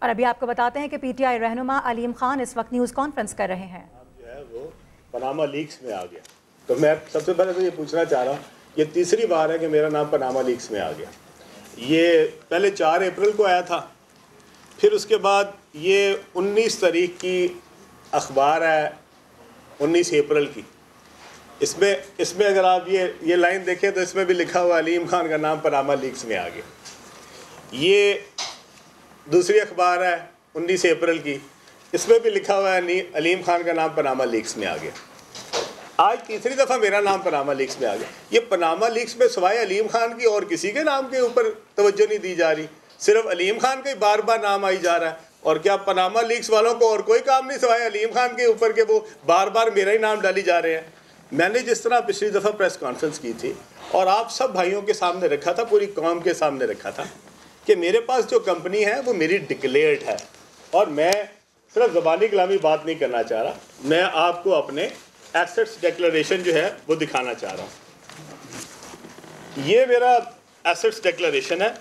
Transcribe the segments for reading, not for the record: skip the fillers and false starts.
और अभी आपको बताते हैं कि पीटीआई रहनुमा अलीम खान इस वक्त न्यूज़ कॉन्फ्रेंस कर रहे हैं। जो है वो पनामा लीक्स में आ गया। तो मैं सबसे पहले तो ये पूछना चाह रहा हूँ, ये तीसरी बार है कि मेरा नाम पनामा लीक्स में आ गया। ये पहले 4 अप्रैल को आया था, फिर उसके बाद ये 19 तारीख की अखबार है, 19 अप्रैल की। इसमें अगर आप ये लाइन देखें तो इसमें भी लिखा हुआ अलीम खान का नाम पनामा लीक्स में आ गया। ये दूसरी अखबार है 19 अप्रैल की, इसमें भी लिखा हुआ है अलीम खान का नाम पनामा लीक्स में आ गया। आज तीसरी दफ़ा मेरा नाम पनामा लीक्स में आ गया। ये पनामा लीक्स में सिवाय अलीम खान की और किसी के नाम के ऊपर तवज्जो नहीं दी जा रही, सिर्फ अलीम खान का ही बार बार नाम आई जा रहा है। और क्या पनामा लीक्स वालों को और कोई काम नहीं सिवाय अलीम खान के ऊपर के वो बार बार मेरा ही नाम डाली जा रहे हैं। मैंने जिस तरह पिछली दफ़ा प्रेस कॉन्फ्रेंस की थी और आप सब भाइयों के सामने रखा था, पूरी कौम के सामने रखा था कि मेरे पास जो कंपनी है वो मेरी डिक्लेयर्ड है, और मैं सिर्फ ज़बानी कलामी बात नहीं करना चाह रहा, मैं आपको अपने एसेट्स डिक्लेरेशन जो है वो दिखाना चाह रहा हूँ। ये मेरा एसेट्स डिक्लेरेशन है,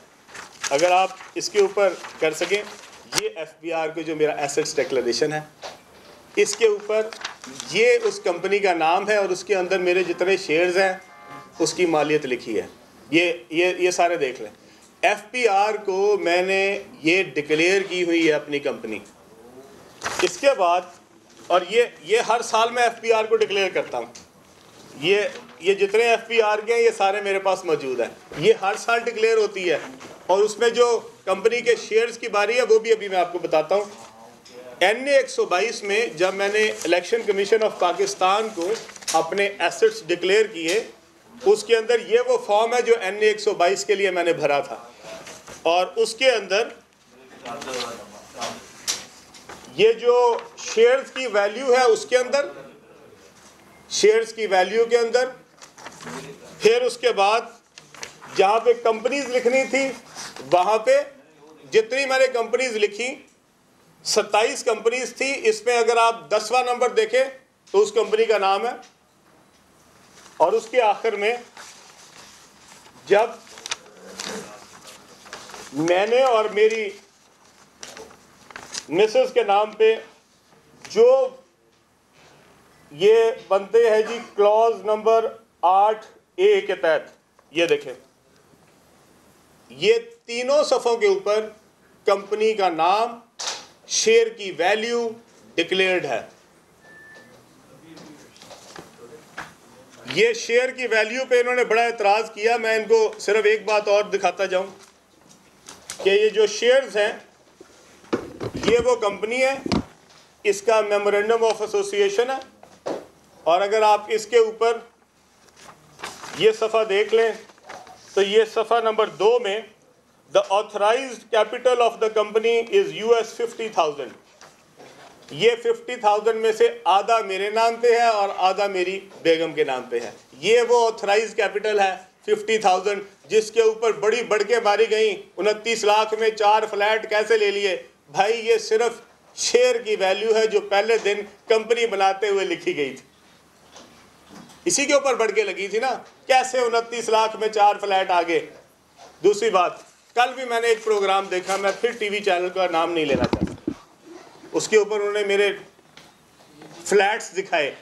अगर आप इसके ऊपर कर सकें। ये FBR के जो मेरा एसेट्स डिक्लेरेशन है, इसके ऊपर ये उस कंपनी का नाम है और उसके अंदर मेरे जितने शेयर्स हैं उसकी मालियत लिखी है। ये सारे देख लें। FBR को मैंने ये डिक्लेयर की हुई है अपनी कंपनी। इसके बाद और ये हर साल मैं FBR को डिक्लेयर करता हूँ। ये जितने FBR के हैं ये सारे मेरे पास मौजूद हैं। ये हर साल डिक्लेयर होती है, और उसमें जो कंपनी के शेयर्स की बारी है वो भी अभी मैं आपको बताता हूँ। NA 122 में जब मैंने इलेक्शन कमीशन ऑफ पाकिस्तान को अपने एसेट्स डिक्लेयर किए, उसके अंदर ये वो फॉर्म है जो NA 122 के लिए मैंने भरा था, और उसके अंदर ये जो शेयर्स की वैल्यू है उसके अंदर, शेयर्स की वैल्यू के अंदर, फिर उसके बाद जहाँ पे कंपनीज लिखनी थी वहाँ पे जितनी मैंने कंपनीज लिखी 27 कंपनीज थी। इसमें अगर आप 10वां नंबर देखें तो उस कंपनी का नाम है, और उसके आखिर में जब मैंने और मेरी मिसेस के नाम पे जो ये बनते हैं जी क्लॉज नंबर 8A के तहत, ये देखें, ये तीनों सफ़ों के ऊपर कंपनी का नाम, शेयर की वैल्यू डिक्लेयर्ड है। ये शेयर की वैल्यू पे इन्होंने बड़ा एतराज़ किया। मैं इनको सिर्फ एक बात और दिखाता जाऊं कि ये जो शेयर्स हैं ये वो कंपनी है, इसका मेमोरेंडम ऑफ एसोसिएशन है, और अगर आप इसके ऊपर ये सफ़ा देख लें तो ये सफ़ा नंबर 2 में the authorised capital of the company is $50,000। ये 50,000 में से आधा मेरे नाम पे है और आधा मेरी बेगम के नाम पे है। ये वो ऑथराइज्ड कैपिटल है 50,000, जिसके ऊपर बड़ी बढ़के मारी गई। 29 लाख में 4 फ्लैट कैसे ले लिए भाई? ये सिर्फ शेयर की वैल्यू है जो पहले दिन कंपनी बनाते हुए लिखी गई थी, इसी के ऊपर बढ़ के लगी थी ना। कैसे 29 लाख में 4 फ्लैट आ गए? दूसरी बात, कल भी मैंने एक प्रोग्राम देखा, मैं फिर टीवी चैनल का नाम नहीं लेना चाहता, उसके ऊपर उन्होंने मेरे फ्लैट्स दिखाए,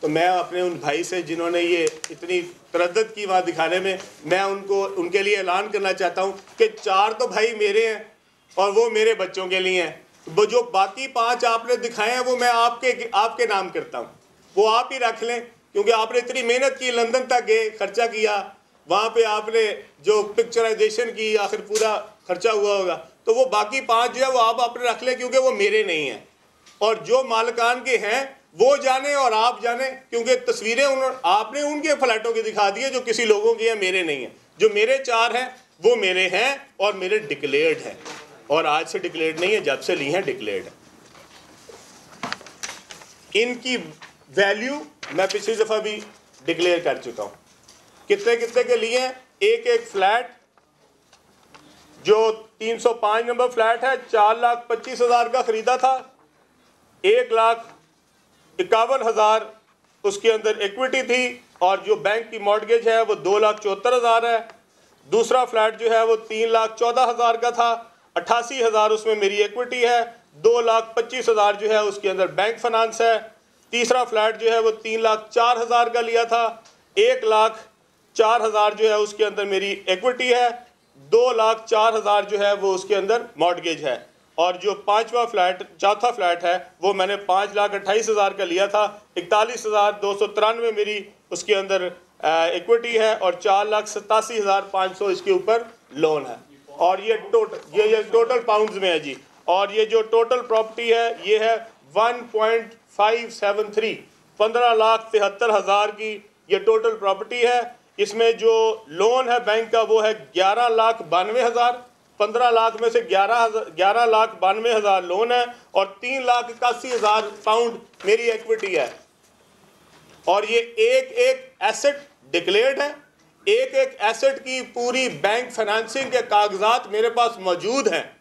तो मैं अपने उन भाई से जिन्होंने ये इतनी तरद्दुद की वहाँ दिखाने में, मैं उनके लिए ऐलान करना चाहता हूँ कि 4 तो भाई मेरे हैं और वो मेरे बच्चों के लिए हैं। वो जो बाकी 5 आपने दिखाए हैं वो मैं आपके नाम करता हूँ, वो आप ही रख लें, क्योंकि आपने इतनी मेहनत की, लंदन तक गए, खर्चा किया, वहाँ पे आपने जो पिक्चराइजेशन की, आखिर पूरा खर्चा हुआ होगा, तो वो बाकी 5 जो है वो आप अपने रख लें, क्योंकि वो मेरे नहीं हैं। और जो मालिकान के हैं वो जाने और आप जाने, क्योंकि तस्वीरें आपने उनके फ्लैटों की दिखा दी है जो किसी लोगों की हैं, मेरे नहीं हैं। जो मेरे 4 हैं वो मेरे हैं और मेरे डिक्लेयर्ड हैं, और आज से डिक्लेयर्ड नहीं है, जब से ली हैं डिक्लेयर्ड है। इनकी वैल्यू मैं पिछली दफ़ा भी डिक्लेयर कर चुका हूँ। कितने कितने के लिए हैं? एक फ्लैट जो 305 नंबर फ्लैट है 4,25,000 का ख़रीदा था, 1,51,000 उसके अंदर इक्विटी थी, और जो बैंक की मॉर्टगेज है वो 2,74,000 है। दूसरा फ्लैट जो है वो 3,14,000 का था, 88,000 उसमें मेरी इक्विटी है, 2,25,000 जो है उसके अंदर बैंक फाइनेंस है। तीसरा फ्लैट जो है वो 3,04,000 का लिया था, 1,04,000 जो है उसके अंदर मेरी इक्विटी है, 2,04,000 जो है वो उसके अंदर मॉर्गेज है। और जो चौथा फ्लैट है वो मैंने 5,28,000 का लिया था, 41,293 मेरी उसके अंदर इक्विटी है और 4,87,500 इसके ऊपर लोन है। और ये टोटल पाउंड्स में है जी। और ये जो टोटल प्रॉपर्टी है ये है 1.573 15,73,000 की ये टोटल प्रॉपर्टी है। इसमें जो लोन है बैंक का वो है 11,92,000, 15 लाख में से 11,92,000 लोन है और 3,81,000 पाउंड मेरी इक्विटी है। और ये एक एसेट डिक्लेयर्ड है, एक एसेट की पूरी बैंक फाइनेंसिंग के कागजात मेरे पास मौजूद हैं।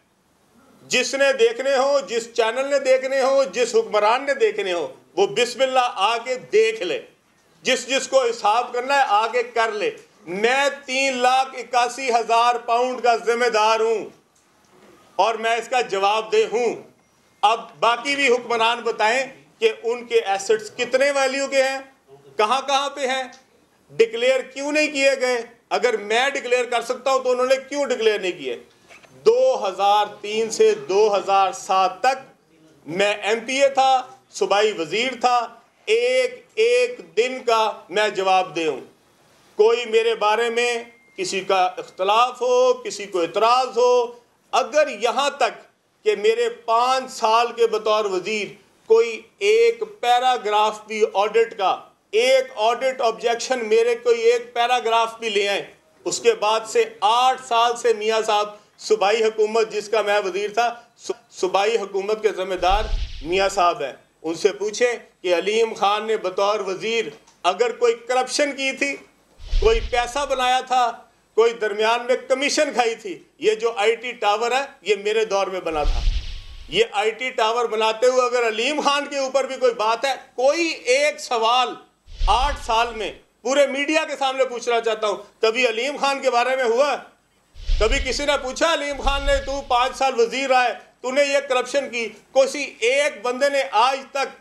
जिसने देखने हो, जिस चैनल ने देखने हो, जिस हुक्मरान ने देखने हो, वो बिस्मिल्लाह आके देख ले। जिसको हिसाब करना है आगे कर ले। मैं 3,81,000 पाउंड का जिम्मेदार हूं और मैं इसका जवाबदेह हूं। अब बाकी भी हुक्मरान बताएं कि उनके एसेट्स कितने वैल्यू के हैं, कहां पे हैं, डिक्लेयर क्यों नहीं किए गए। अगर मैं डिक्लेयर कर सकता हूं तो उन्होंने क्यों डिक्लेयर नहीं किए। 2003 से 2007 तक मैं एमपीए था, सूबाई वजीर था, एक दिन का मैं जवाबदेह हूं। कोई मेरे बारे में किसी का इख्तलाफ हो, किसी को इतराज़ हो, अगर यहाँ तक कि मेरे 5 साल के बतौर वजीर कोई एक पैराग्राफ भी ऑडिट का, एक ऑडिट ऑब्जेक्शन मेरे कोई एक पैराग्राफ भी ले आए, उसके बाद से 8 साल से मियाँ साहब सूबाई हुकूमत जिसका मैं वजीर था, सूबाई हुकूमत के ज़िम्मेदार मियाँ साहब हैं। उनसे पूछें कि अलीम खान ने बतौर वजीर अगर कोई करप्शन की थी, कोई पैसा बनाया था, कोई दरमियान में कमीशन खाई थी। ये जो आईटी टावर है ये मेरे दौर में बना था। ये आईटी टावर बनाते हुए अगर अलीम खान के ऊपर भी कोई बात है, कोई एक सवाल 8 साल में पूरे मीडिया के सामने पूछना चाहता हूं, कभी अलीम खान के बारे में हुआ? कभी किसी ने पूछा अलीम खान ने, तू 5 साल वजीर रहा है, तूने ये करप्शन की? किसी एक बंदे ने आज तक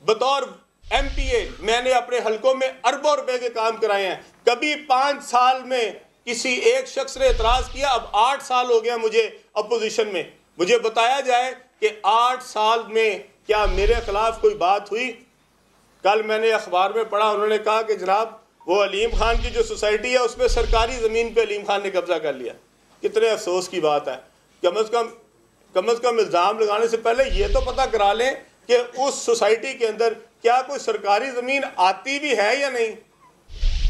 बतौर एमपीए मैंने अपने हलकों में अरबों रुपए के काम कराए हैं, कभी 5 साल में किसी एक शख्स ने एतराज किया? अब 8 साल हो गया मुझे अपोजिशन में, मुझे बताया जाए कि 8 साल में क्या मेरे खिलाफ कोई बात हुई? कल मैंने अखबार में पढ़ा, उन्होंने कहा कि जनाब वो अलीम खान की जो सोसाइटी है उसमें सरकारी ज़मीन पे अलीम खान ने कब्जा कर लिया। कितने अफसोस की बात है। कम अज़ कम इल्ज़ाम लगाने से पहले ये तो पता करा लें कि उस सोसाइटी के अंदर क्या कोई सरकारी ज़मीन आती भी है या नहीं।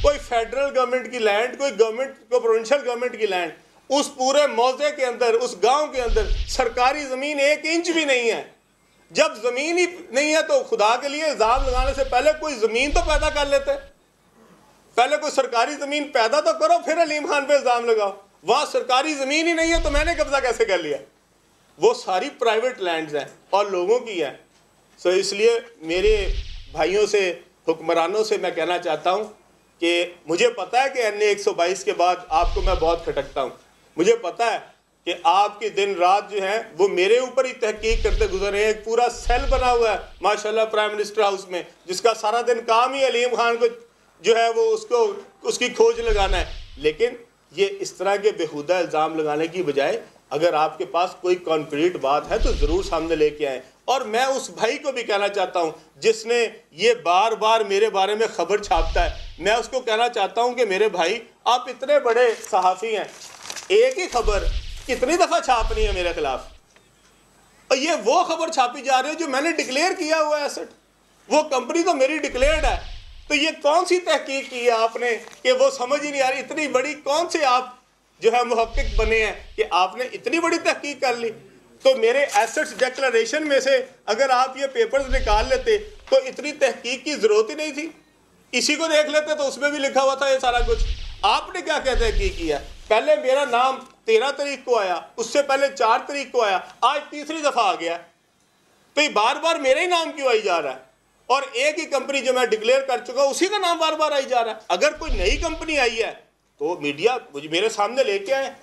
कोई फेडरल गवर्नमेंट की लैंड, कोई प्रोविंशियल गवर्नमेंट की लैंड, उस पूरे मौजे के अंदर, उस गांव के अंदर सरकारी ज़मीन 1 इंच भी नहीं है। जब ज़मीन ही नहीं है तो खुदा के लिए इल्ज़ाम लगाने से पहले कोई ज़मीन तो पैदा कर लेते, पहले कोई सरकारी ज़मीन पैदा तो करो, फिर अलीम खान पे इल्ज़ाम लगाओ। वहाँ सरकारी ज़मीन ही नहीं है तो मैंने कब्जा कैसे कर लिया? वो सारी प्राइवेट लैंड्स हैं और लोगों की हैं। सो इसलिए मेरे भाइयों से, हुक्मरानों से मैं कहना चाहता हूँ कि मुझे पता है कि NA 122 के बाद आपको मैं बहुत खटकता हूँ। मुझे पता है कि आपकी दिन रात जो है वो मेरे ऊपर ही तहकीक करते गुजरे हैं। एक पूरा सेल बना हुआ है माशाल्लाह प्राइम मिनिस्टर हाउस में, जिसका सारा दिन काम ही अलीम खान को जो है वो उसकी खोज लगाना है। लेकिन ये इस तरह के बेहुदा इल्ज़ाम लगाने की बजाय अगर आपके पास कोई कॉन्क्रीट बात है तो ज़रूर सामने लेके आएँ। और मैं उस भाई को भी कहना चाहता हूँ जिसने ये बार बार मेरे बारे में खबर छापता है, मैं उसको कहना चाहता हूँ कि मेरे भाई आप इतने बड़े सहाफ़ी हैं, एक ही खबर कितनी दफ़ा छापनी है मेरे खिलाफ? और ये वो खबर छापी जा रही है जो मैंने डिक्लेयर किया हुआ एसेट, वो कंपनी तो मेरी डिक्लेयर्ड है। तो ये कौन सी तहकीक की है आपने कि वो समझ ही नहीं आ रही? इतनी बड़ी कौन से आप जो है मुहक्किक बने हैं कि आपने इतनी बड़ी तहकीक कर ली? तो मेरे एसेट्स डिक्लेरेशन में से अगर आप ये पेपर्स निकाल लेते तो इतनी तहकीक की ज़रूरत ही नहीं थी। इसी को देख लेते तो उसमें भी लिखा हुआ था ये सारा कुछ। आपने क्या क्या तहकीक किया? पहले मेरा नाम 13 तारीख को आया, उससे पहले 4 तारीख को आया, आज तीसरी दफ़ा आ गया। तो ये बार बार मेरा ही नाम क्यों आई जा रहा है? और एक ही कंपनी जो मैं डिक्लेयर कर चुका उसी का नाम बार बार आई जा रहा है। अगर कोई नई कंपनी आई है तो मीडिया मेरे सामने लेके आए,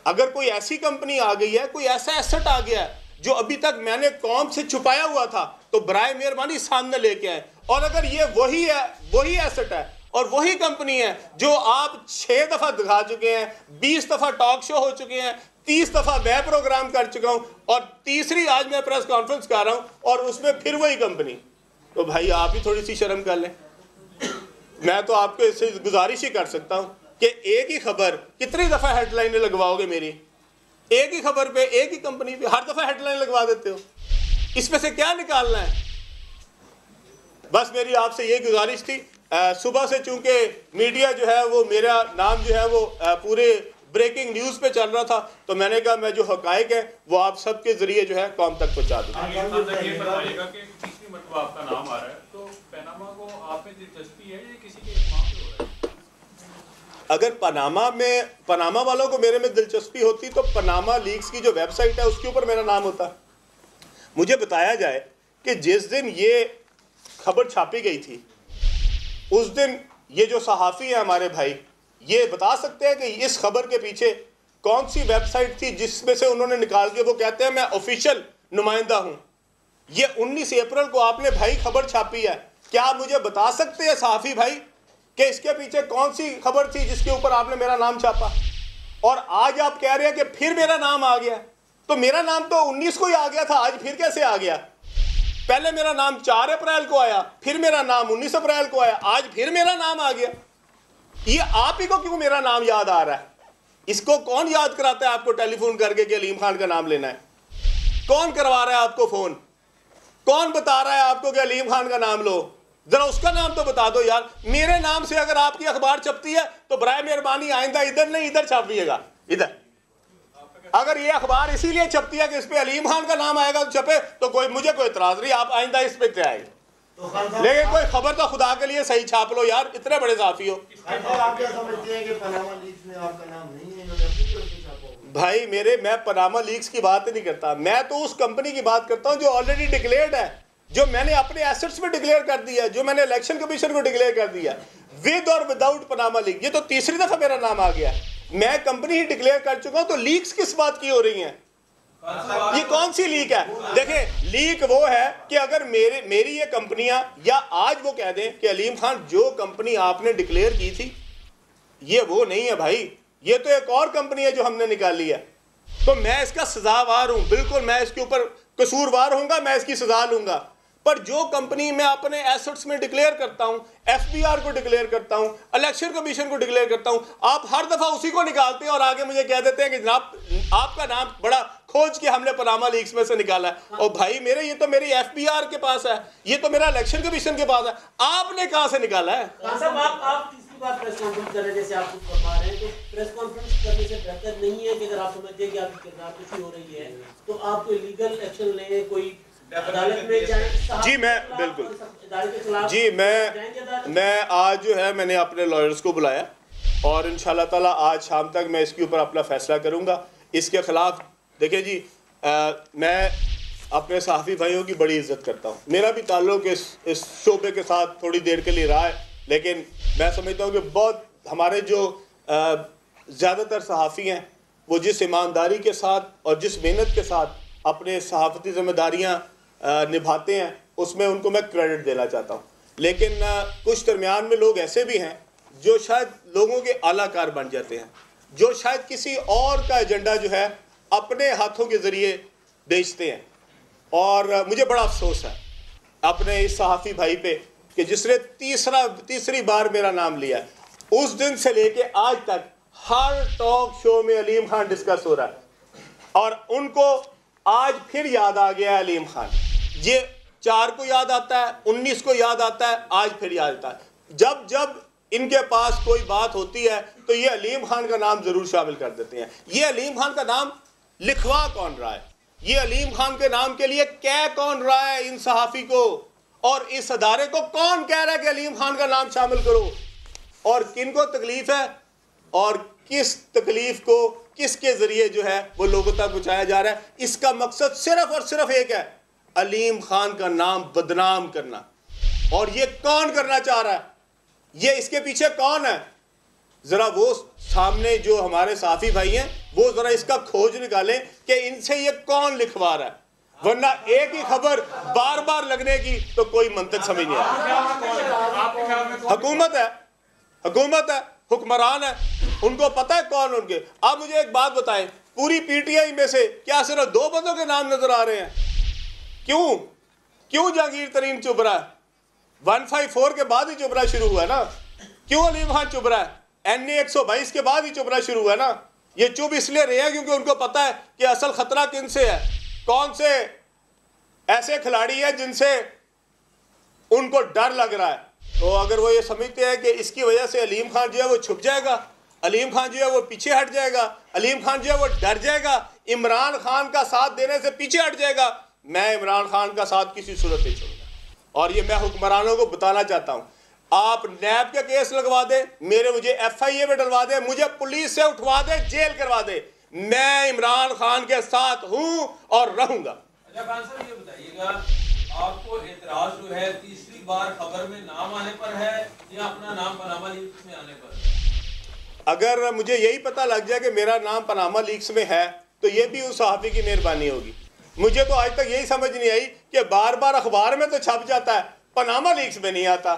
अगर कोई ऐसी कंपनी आ गई है, कोई ऐसा एसेट आ गया है जो अभी तक मैंने कौम से छुपाया हुआ था, तो बराए मेहरबानी सामने लेके आए। और अगर ये वही है, वही एसेट है और वही कंपनी है जो आप 6 दफा दिखा चुके हैं, 20 दफा टॉक शो हो चुके हैं, 30 दफा मैं प्रोग्राम कर चुका हूं और तीसरी आज मैं प्रेस कॉन्फ्रेंस कर रहा हूं और उसमें फिर वही कंपनी, तो भाई आप ही थोड़ी सी शर्म कर लें। मैं तो आपको इससे गुजारिश ही कर सकता हूं कि एक ही खबर कितनी दफा हेडलाइनें लगवाओगे मेरी, एक ही खबर पे, एक ही कंपनी पे हर दफा हेडलाइन लगवा देते हो, इसमें से क्या निकालना है? बस मेरी आपसे ये गुजारिश थी। सुबह से चूंकि मीडिया जो है वो मेरा नाम जो है वो पूरे ब्रेकिंग न्यूज पे चल रहा था, तो मैंने कहा मैं जो हकायक है वो आप सबके जरिए जो है कौम तक पहुंचा दूं। आपका नाम आ रहा है, तो पनामा को आप में दिलचस्पी है या किसी के इस्तेमाल पे हो रहा है? अगर पनामा वालों को मेरे में दिलचस्पी होती तो पनामा लीक्स की जो वेबसाइट है उसके ऊपर मेरा नाम होता। मुझे बताया जाए कि जिस दिन ये खबर छापी गई थी उस दिन ये जो सहाफ़ी है हमारे भाई, ये बता सकते हैं कि इस खबर के पीछे कौन सी वेबसाइट थी जिसमें से उन्होंने निकाल के, वो कहते हैं मैं ऑफिशियल नुमाइंदा हूं। ये 19 अप्रैल को आपने भाई खबर छापी है, क्या आप मुझे बता सकते हैं सहाफ़ी भाई कि इसके पीछे कौन सी खबर थी जिसके ऊपर आपने मेरा नाम छापा? और आज आप कह रहे हैं कि फिर मेरा नाम आ गया, तो मेरा नाम तो 19 को ही आ गया था, आज फिर कैसे आ गया? पहले मेरा नाम 4 अप्रैल को आया, फिर मेरा नाम 19 अप्रैल को आया, आज फिर मेरा नाम आ गया। ये आप ही को क्यों मेरा नाम याद आ रहा है? इसको कौन याद कराता है आपको टेलीफोन करके कि अलीम खान का नाम लेना है? कौन करवा रहा है आपको फोन? कौन बता रहा है आपको कि अलीम खान का नाम लो? जरा उसका नाम तो बता दो यार। मेरे नाम से अगर आपकी अखबार छपती है तो बराए मेहरबानी आइंदा इधर नहीं, इधर छापिएगा, इधर। अगर ये अखबार इसीलिए छपती है कि इस पे अलीम खान का नाम आएगा तो छपे, तो मुझे कोई इतराज नहीं, आप आइंदा इस पे क्या आएगा, लेकिन कोई खबर तो खुदा के लिए सही छाप लो यार, इतने बड़े साफी हो। आप क्या समझते हैं कि पनामा लीक्स में आपका नाम नहीं है? भाई मैं पनामा लीक्स की बात नहीं करता, मैं तो उस कंपनी की बात करता हूं जो ऑलरेडी डिक्लेयर्ड है, जो मैंने अपने एसेट्स में डिक्लेयर कर दिया है, जो मैंने इलेक्शन कमीशन को डिक्लेयर कर दिया, विद और विदाउट पनामा लीक। ये तो तीसरी दफा मेरा नाम आ गया, मैं कंपनी ही डिक्लेयर कर चुका हूं, तो लीक्स किस बात की हो रही हैं? ये कौन सी लीक है? देखें, लीक वो है कि अगर मेरी ये कंपनियां, या आज वो कह दें कि अलीम खान जो कंपनी आपने डिक्लेयर की थी ये वो नहीं है भाई, ये तो एक और कंपनी है जो हमने निकाली है, तो मैं इसका सजावार हूं, बिल्कुल मैं इसके ऊपर कसूरवार होऊंगा, मैं इसकी सजा लूंगा। पर जो कंपनी मैं अपने एसेट्स में डिक्लेयर करता हूं, एफबीआर को डिक्लेयर करता हूं, इलेक्शन कमीशन को डिक्लेयर करता हूं, आप हर दफा उसी को निकालते हैं और आगे मुझे कह देते हैं कि जनाब आपका नाम बड़ा खोज के हमने पनामा लीक्स में से निकाला है। और भाई ये तो मेरी एफबीआर के पास है, ये तो मेरा इलेक्शन कमीशन के पास है, आपने कहां से निकाला है? आप तीसरी बार प्रेस कॉन्फ्रेंस कर रहे हैं, जैसे आप कुछ फरमा रहे हैं, तो प्रेस कॉन्फ्रेंस करने से बेहतर नहीं है कि अगर आप समझते हैं कि आपकी किरदारकशी हो रही है तो आप कोई लीगल एक्शन लें, कोई अदालत में जाएं? जी मैं बिल्कुल जी मैं आज जो है मैंने अपने लॉयर्स को बुलाया और इंशाल्लाह ताला आज शाम तक मैं इसके ऊपर अपना फैसला करूंगा। इसके खिलाफ देखिए जी, मैं अपने सहाफ़ी भाइयों की बड़ी इज्जत करता हूं, मेरा भी ताल्लुक़ इस शोबे के साथ थोड़ी देर के लिए रहा है, लेकिन मैं समझता हूं कि बहुत हमारे जो ज़्यादातर सहाफ़ी हैं वो जिस ईमानदारी के साथ और जिस मेहनत के साथ अपने सहाफ़ती ज़िम्मेदारियाँ निभाते हैं उसमें उनको मैं क्रेडिट देना चाहता हूँ। लेकिन कुछ दरमियान में लोग ऐसे भी हैं जो शायद लोगों के आलाकार बन जाते हैं, जो शायद किसी और का एजेंडा जो है अपने हाथों के ज़रिए बेचते हैं। और मुझे बड़ा अफसोस है अपने इस सहाफ़ी भाई पे कि जिसने तीसरी बार मेरा नाम लिया, उस दिन से लेके आज तक हर टॉक शो में अलीम खान डिस्कस हो रहा है और उनको आज फिर याद आ गया है अलीम खान। ये 4 को याद आता है, 19 को याद आता है, आज फिर याद आता है। जब जब इनके पास कोई बात होती है तो ये अलीम खान का नाम जरूर शामिल कर देते हैं। ये अलीम खान का नाम लिखवा कौन रहा है? ये अलीम खान के नाम के लिए कह कौन रहा है इन सहाफ़ी को? और इस अदारे को कौन कह रहा है कि अलीम खान का नाम शामिल करो? और किन को तकलीफ है और किस तकलीफ को किसके जरिए जो है वो लोगों तक पहुंचाया जा रहा है? इसका मकसद सिर्फ और सिर्फ एक है, अलीम खान का नाम बदनाम करना। और ये कौन करना चाह रहा है? ये इसके पीछे कौन है? जरा वो सामने जो हमारे साफी भाई हैं वो जरा इसका खोज निकालें कि इनसे ये कौन लिखवा रहा है, वरना एक ही खबर बार बार लगने की तो कोई मंतक समझ नहीं आता। हुकूमत है, हुक्मरान है, उनको पता है कौन उनके। आप मुझे एक बात बताएं, पूरी पीटीआई में से क्या सिर्फ 2 बंदों के नाम नजर आ रहे हैं? क्यों जहांगीर तरीन चुप रहा है? 154 के बाद ही चुप रहा शुरू हुआ है ना। क्यों अलीम खान चुप रहा है? NA 122 के बाद ही चुप रहा शुरू हुआ है ना। ये चुप इसलिए रहे हैं क्योंकि उनको पता है कि असल खतरा किन से है, कौन से ऐसे खिलाड़ी है जिनसे उनको डर लग रहा है। तो अगर वो ये समझते हैं कि इसकी वजह से अलीम खान जो है वो छुप जाएगा, अलीम खान जो है वो पीछे हट जाएगा, अलीम खान जो है वो डर जाएगा, इमरान खान का साथ देने से पीछे हट जाएगा, मैं इमरान खान का साथ किसी सूरत नहीं छोड़ूंगा। और ये मैं हुक्मरानों को बताना चाहता हूँ, आप नैब के केस लगवा दे, मुझे FIA में डलवा दे, मुझे पुलिस से उठवा दे, जेल करवा दे, मैं इमरान खान के साथ हूं और रहूंगा। अच्छा खान साहब, ये बताइएगा, आपको एतराज जो है तीसरी बार खबर में नाम आने पर है या अपना नाम पनामा लीक्स में आने पर? अगर मुझे यही पता लग जाए कि मेरा नाम पनामा लीक्स में है तो ये भी उस सहाफ़ी की मेहरबानी होगी। मुझे तो आज तक यही समझ नहीं आई कि बार बार अखबार में तो छप जाता है, पनामा लीक्स में नहीं आता।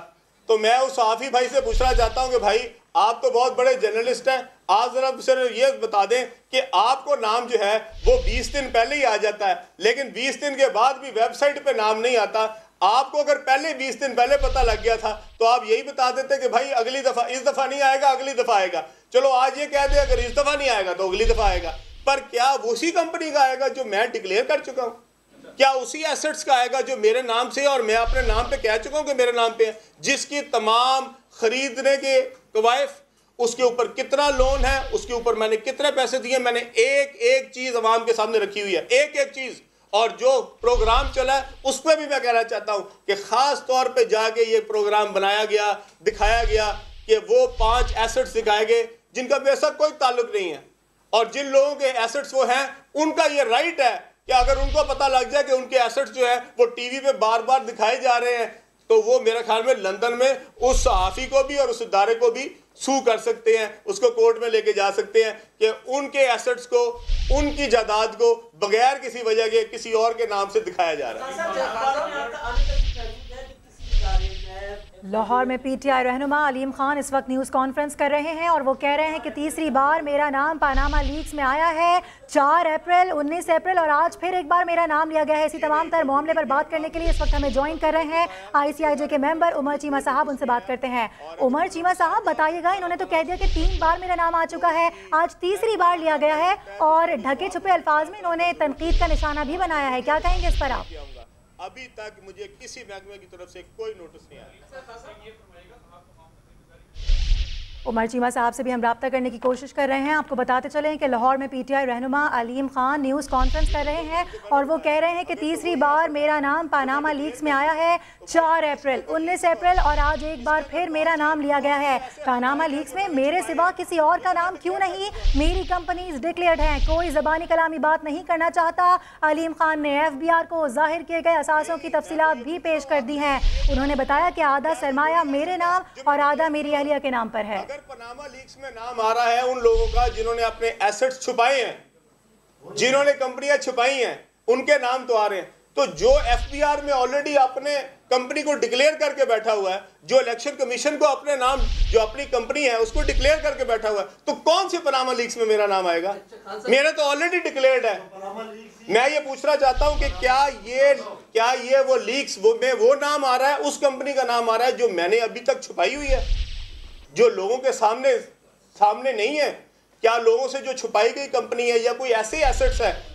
तो मैं उस सहाफ़ी भाई से पूछना चाहता हूं कि भाई आप तो बहुत बड़े जर्नलिस्ट हैं, आप जरा सिर्फ ये बता दें कि आपको नाम जो है वो 20 दिन पहले ही आ जाता है, लेकिन 20 दिन के बाद भी वेबसाइट पे नाम नहीं आता। आपको अगर पहले 20 दिन पहले पता लग गया था तो आप यही बता देते कि भाई अगली दफ़ा, इस दफ़ा नहीं आएगा, अगली दफ़ा आएगा। चलो आज ये कह दे अगर इस दफ़ा नहीं आएगा तो अगली दफ़ा आएगा, पर क्या उसी कंपनी का आएगा जो मैं डिक्लेयर कर चुका हूँ? क्या उसी एसेट्स का आएगा जो मेरे नाम से और मैं अपने नाम पे कह चुका हूं कि मेरे नाम पे है, जिसकी तमाम खरीदने के कवायद, उसके ऊपर कितना लोन है, उसके ऊपर मैंने कितने पैसे दिए, मैंने एक एक चीज अवाम के सामने रखी हुई है, एक एक चीज। और जो प्रोग्राम चला है उस पर भी मैं कहना चाहता हूं कि खास तौर पे जाके ये प्रोग्राम बनाया गया, दिखाया गया कि वो 5 एसेट्स दिखाए गए जिनका मेरे साथ कोई ताल्लुक नहीं है, और जिन लोगों के एसेट्स वो हैं उनका ये राइट है कि अगर उनको पता लग जाए कि उनके एसेट्स जो है वो टीवी पे बार बार दिखाए जा रहे हैं तो वो मेरे ख्याल में लंदन में उस सहाफ़ी को भी और उस इदारे को भी सू कर सकते हैं, उसको कोर्ट में लेके जा सकते हैं कि उनके एसेट्स को, उनकी जायदाद को बगैर किसी वजह के किसी और के नाम से दिखाया जा रहा है। लाहौर में PTI रहनुमा अलीम खान इस वक्त न्यूज़ कॉन्फ्रेंस कर रहे हैं और वो कह रहे हैं कि तीसरी बार मेरा नाम पनामा लीक्स में आया है। 4 अप्रैल, 19 अप्रैल और आज फिर एक बार मेरा नाम लिया गया है। इसी तमाम तर मामले पर बात करने के लिए इस वक्त हमें ज्वाइन कर रहे हैं ICIJ के मेंबर उमर चीमा साहब, उनसे बात करते हैं। उमर चीमा साहब बताइएगा, इन्होंने तो कह दिया कि 3 बार मेरा नाम आ चुका है, आज तीसरी बार लिया गया है और ढके छुपे अल्फाज में इन्होंने तनकीद का निशाना भी बनाया है, क्या कहेंगे इस पर आप? अभी तक मुझे किसी महकमे की तरफ से कोई नोटिस नहीं आया। उमर चीमा साहब से भी हम रब्ता करने की कोशिश कर रहे हैं। आपको बताते चलें कि लाहौर में PTI रहनुमा अलीम खान न्यूज़ कॉन्फ्रेंस कर रहे हैं और वो कह रहे हैं कि तीसरी बार मेरा नाम पनामा लीक्स में आया है। 4 अप्रैल, 19 अप्रैल और आज एक बार फिर मेरा नाम लिया गया है। पनामा लीक्स में मेरे सिवा किसी और का नाम क्यों नहीं? मेरी कंपनीज डिक्लेयर्ड हैं, कोई ज़बानी कलामी बात नहीं करना चाहता। अलीम खान ने FBR को जाहिर किए गए असासों की तफसीलात भी पेश कर दी हैं। उन्होंने बताया कि आधा सरमाया मेरे नाम और आधा मेरी अहलिया के नाम पर है। पनामा लीक्स में नाम आ रहा है उन लोगों का जिन्होंने अपने एसेट्स छुपाए हैं, जिन्होंने कंपनियां छुपाई हैं, उनके नाम तो आ रहे हैं। तो जो FBR में ऑलरेडी अपने कंपनी को डिक्लेयर करके बैठा हुआ है, जो इलेक्शन कमीशन को अपने नाम, जो अपनी कंपनी है उसको डिक्लेयर करके बैठा हुआ है, तो कौन सी पनामा लीक्स में मेरा नाम आएगा? मेरा तो ऑलरेडी डिक्लेयर्ड है। मैं ये पूछना चाहता हूं कि क्या ये वो लीक्स में वो नाम आ रहा है, उस कंपनी का नाम आ रहा है जो मैंने अभी तक छुपाई हुई है, जो लोगों के सामने नहीं है? क्या लोगों से जो छुपाई गई कंपनी है या कोई ऐसे एसेट्स है